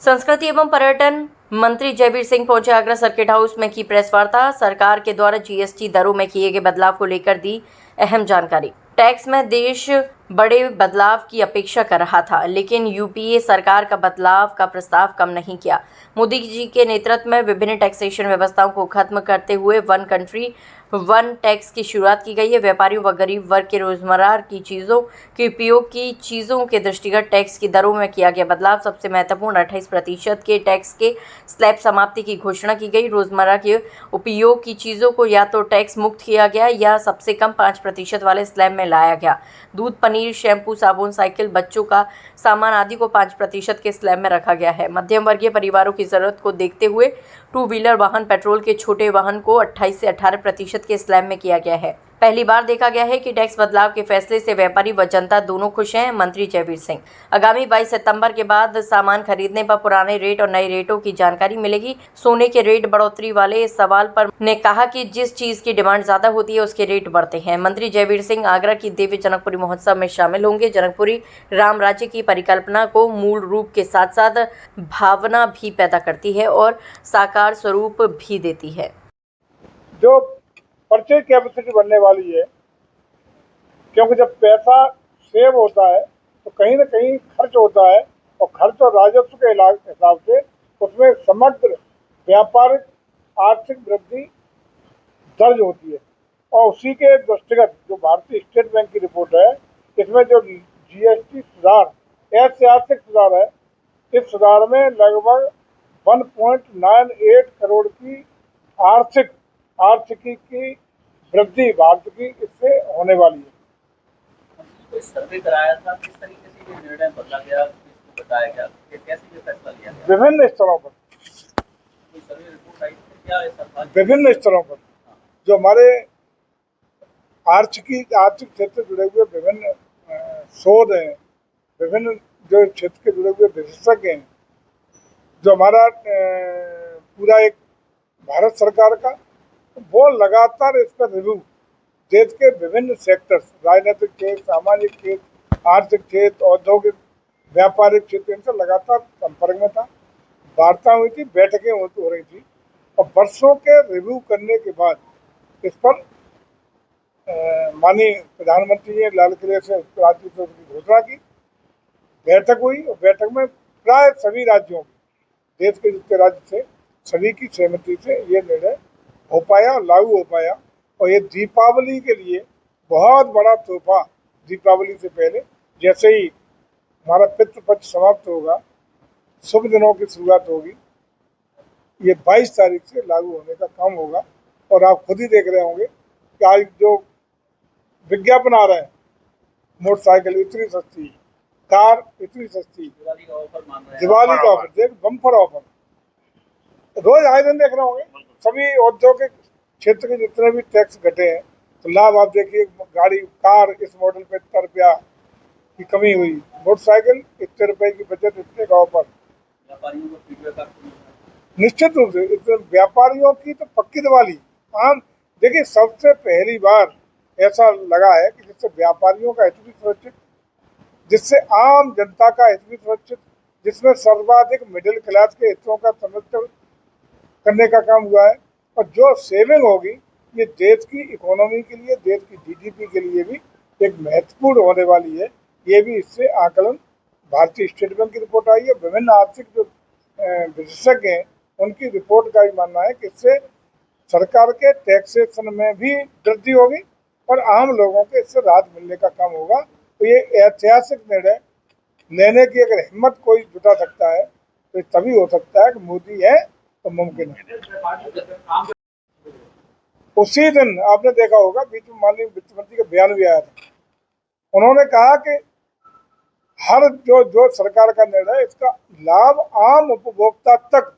संस्कृति एवं पर्यटन मंत्री जयवीर सिंह पहुंचे आगरा सर्किट हाउस में की प्रेस वार्ता। सरकार के द्वारा जीएसटी दरों में किए गए बदलाव को लेकर दी अहम जानकारी। टैक्स में देश बड़े बदलाव की अपेक्षा कर रहा था, लेकिन यूपीए सरकार का बदलाव का प्रस्ताव कम नहीं किया। मोदी जी के नेतृत्व में विभिन्न टैक्सेशन व्यवस्थाओं को खत्म करते हुए वन कंट्री वन टैक्स की शुरुआत की गई है। व्यापारियों व गरीब वर्ग के रोजमर्रा की चीज़ों के उपयोग की चीज़ों के दृष्टिगत टैक्स की दरों में किया गया बदलाव। सबसे महत्वपूर्ण 28% के टैक्स के स्लैब समाप्ति की घोषणा की गई। रोजमर्रा के उपयोग की चीज़ों को या तो टैक्स मुक्त किया गया या सबसे कम 5% वाले स्लैब में लाया गया। दूध, पनीर, शैम्पू, साबुन, साइकिल, बच्चों का सामान आदि को 5% के स्लैब में रखा गया है। मध्यम वर्गीय परिवारों की ज़रूरत को देखते हुए टू व्हीलर वाहन, पेट्रोल के छोटे वाहन को 28 से 18% के स्लैब में किया गया है। पहली बार देखा गया है कि टैक्स बदलाव के फैसले से व्यापारी व जनता दोनों खुश हैं। मंत्री जयवीर सिंह आगामी 22 सितंबर के बाद सामान खरीदने पर पुराने रेट और नए रेटों की जानकारी मिलेगी। सोने के रेट बढ़ोतरी वाले सवाल पर ने कहा कि जिस चीज की डिमांड ज्यादा होती है उसके रेट बढ़ते हैं। मंत्री जयवीर सिंह आगरा की दिव्य जनकपुरी महोत्सव में शामिल होंगे। जनकपुरी राम राज्य की परिकल्पना को मूल रूप के साथ साथ भावना भी पैदा करती है और साकार स्वरूप भी देती है। जो परचेज कैपेसिटी बढ़ने वाली है, क्योंकि जब पैसा सेव होता है तो कहीं ना कहीं खर्च होता है, और खर्च और राजस्व के हिसाब से उसमें समग्र व्यापारिक आर्थिक वृद्धि दर्ज होती है। और उसी के दृष्टिगत जो भारतीय स्टेट बैंक की रिपोर्ट है, इसमें जो जीएसटी सुधार ऐतिहासिक सुधार है, इस सुधार में लगभग 1.98 करोड़ की आर्थिकी की वृद्धि भारत की इससे होने वाली है। कोई सर्वे कराया था, किस तरीके से ये निर्णय बदला गया, किसको बताया गया, कैसे ये फैसला लिया गया? विभिन्न स्तरों पर कोई सर्वे रिपोर्ट आई थी क्या? विभिन्न स्तरों पर जो हमारे आर्थिक क्षेत्र से जुड़े हुए विभिन्न शोध हैं, विभिन्न जो क्षेत्र के जुड़े हुए विशेषज्ञ हैं, जो हमारा पूरा एक भारत सरकार का, वो लगातार इस पर रिव्यू देश के विभिन्न सेक्टर्स, राजनीतिक क्षेत्र, सामाजिक क्षेत्र, आर्थिक क्षेत्र, औद्योगिक, व्यापारिक क्षेत्र, इनसे लगातार संपर्क में था। वार्ता हुई थी, बैठकें हो रही थी, और वर्षों के रिव्यू करने के बाद इस पर माननीय प्रधानमंत्री ने लाल किले से राज्य की घोषणा की। बैठक हुई और बैठक में प्राय सभी राज्यों की, देश के जितने राज्य थे, सभी की सहमति से ये निर्णय हो पाया और लागू हो पाया। और ये दीपावली के लिए बहुत बड़ा तोहफा, दीपावली से पहले जैसे ही हमारा पितृपक्ष समाप्त होगा, शुभ दिनों की शुरुआत होगी, ये 22 तारीख से लागू होने का काम होगा। और आप खुद ही देख रहे होंगे कि आज जो विज्ञापन आ रहे हैं, मोटरसाइकिल इतनी सस्ती, कार इतनी सस्ती, दिवाली का ऑफर मान रहे हैं, दिवाली का ऑफर, देख बम्पर ऑफर, रोज आए दिन देख रहे होंगे। सभी औद्योगिक क्षेत्र के जितने भी टैक्स घटे हैं, तो लाभ आप देखिए, गाड़ी कार इस मॉडल पे इतना रुपया की कमी हुई, मोटरसाइकिल इतने रुपए की बचत, इतने का ऑफर। व्यापारियों को फीडबैक आपको निश्चित रूप से इतने व्यापारियों की तो पक्की दिवाली। आम देखिए, सबसे पहली बार ऐसा लगा है कि जिससे व्यापारियों का हित भी सुरक्षित, जिससे आम जनता का हित भी सुरक्षित, जिसमें सर्वाधिक मिडिल क्लास के हितों का संरक्षण करने का काम हुआ है। और जो सेविंग होगी, ये देश की इकोनॉमी के लिए, देश की जीडीपी के लिए भी एक महत्वपूर्ण होने वाली है। ये भी इससे आकलन भारतीय स्टेट बैंक की रिपोर्ट आई है, विभिन्न आर्थिक जो विशेषज्ञ हैं उनकी रिपोर्ट का भी मानना है कि इससे सरकार के टैक्सेशन में भी वृद्धि होगी और आम लोगों के इससे राहत मिलने का काम होगा। तो ये ऐतिहासिक निर्णय लेने की अगर हिम्मत कोई जुटा सकता है तो तभी हो सकता है कि मोदी है तो मुमकिन है। उसी दिन आपने देखा होगा, बीच में माननीय वित्त मंत्री का बयान भी आया था। उन्होंने कहा कि हर जो सरकार का निर्णय, इसका लाभ आम उपभोक्ता तक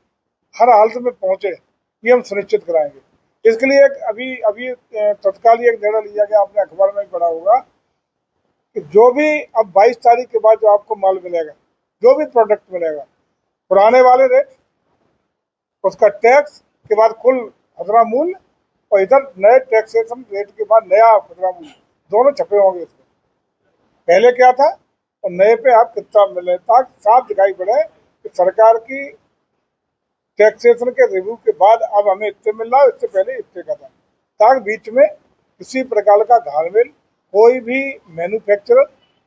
हर हालत में पहुंचे, ये हम सुनिश्चित कराएंगे। इसके लिए अभी तत्काल एक निर्णय लिया गया, आपने अखबार में भी पढ़ा होगा, कि जो भी अब 22 तारीख के बाद जो आपको माल मिलेगा, जो भी प्रोडक्ट मिलेगा, पुराने वाले रेट, उसका टैक्स के बाद कुल खुदरा मूल्य, और इधर नए टैक्सेशन रेट के बाद नया खुदरा मूल्य, दोनों छपे होंगे इसमें। पहले क्या था और नए पे आप कितना मिले, ताकि साफ दिखाई पड़े कि सरकार की टैक्सेशन के रिव्यू के बाद अब हमें इतने मिल रहा है, इससे पहले इतने का था, ताकि बीच में किसी प्रकार का घालमेल, कोई भी मैन्युफैक्चरर,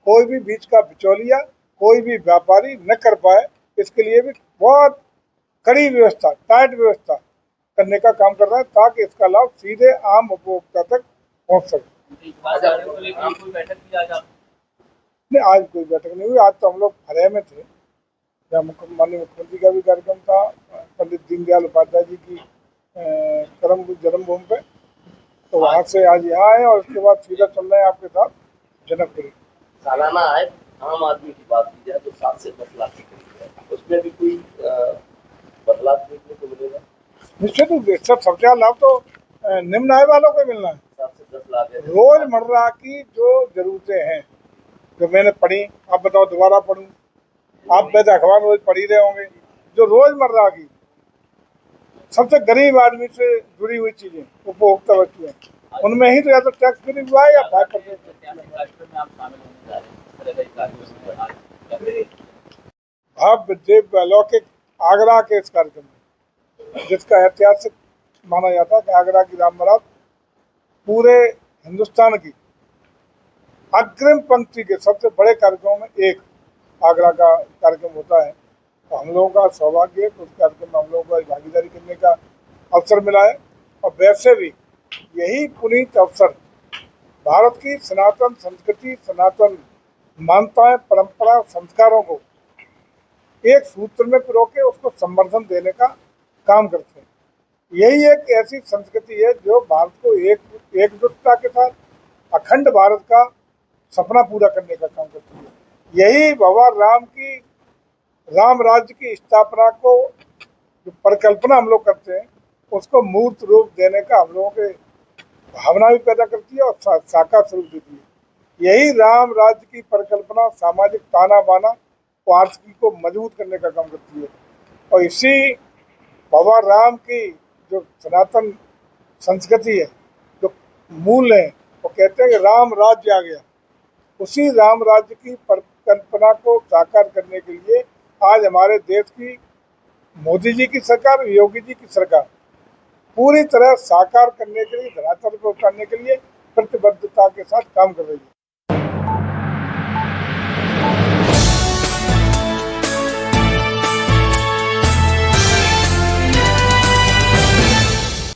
कोई भी बीच का बिचौलिया, कोई भी व्यापारी न कर पाए। इसके लिए भी बहुत कड़ी व्यवस्था, टाइट व्यवस्था करने का काम कर रहा है, ताकि इसका लाभ सीधे आम उपभोक्ता तक पहुंच सके। कोई बैठक की आज आप? नहीं, आज कोई बैठक नहीं हुई। आज तो हम लोग फरह में थे, जहाँ माननीय मुख्यमंत्री का भी कार्यक्रम था, पंडित दीनदयाल उपाध्याय जी की जन्मभूमि पे, तो वहाँ से आज यहाँ आए और उसके बाद सीधा चल रहे हैं आपके साथ जनकपुरी। सालाना आय आम आदमी की बात की जाए तो 7 से 10 लाख के करीब है, उसमें भी कोई बदलाव देखने को मिलेगा? निश्चित रूप से सबसे ज्यादा लाभ तो निम्न आय वालों को मिलना है। 7 से 10 लाख है। रोजमर्रा की जो जरूरतें हैं, जो मैंने पढ़ी, आप बताओ दोबारा पढ़ूं? आप वैसे अखबार रोज पढ़ ही रहे होंगे। जो रोजमर्रा की सबसे गरीब आदमी से जुड़ी हुई चीजें, उपभोक्ता वस्तुएं, उनमें ही तो या तो टैक्स फ्री हुआ है या 5%। भव्य दिव्य अलौकिक आगरा के इस कार्यक्रम में, जिसका ऐतिहासिक माना जाता है कि आगरा की राम बारात पूरे हिंदुस्तान की अग्रिम पंक्ति के सबसे बड़े कार्यक्रमों में एक आगरा का कार्यक्रम होता है। तो हम लोगों का सौभाग्य है कि उस कार्यक्रम में हम लोगों को भागीदारी करने का अवसर मिला है। और वैसे भी यही पुनीत अवसर भारत की सनातन संस्कृति, सनातन मान्यताएं, परंपरा, संस्कारों को एक सूत्र में पिरो के उसको संवर्धन देने का काम करते हैं। यही एक ऐसी संस्कृति है जो भारत को एकजुटता के साथ अखंड भारत का सपना पूरा करने का काम करती है। यही भगवान राम की राम राज्य की स्थापना को जो परिकल्पना हम लोग करते हैं, उसको मूर्त रूप देने का हम लोगों के भावना भी पैदा करती है और साकार स्वरूप देती है। यही राम राज्य की परिकल्पना सामाजिक ताना बाना और आर्थिकी को मजबूत करने का काम करती है। और इसी भगवान राम की जो सनातन संस्कृति है, जो मूल है, वो कहते हैं कि राम राज्य आ गया। उसी राम राज्य की परिकल्पना को साकार करने के लिए आज हमारे देश की मोदी जी की सरकार, योगी जी की सरकार पूरी तरह साकार करने के लिए, धरातल पर उतारने के लिए प्रतिबद्धता के साथ काम कर रही है।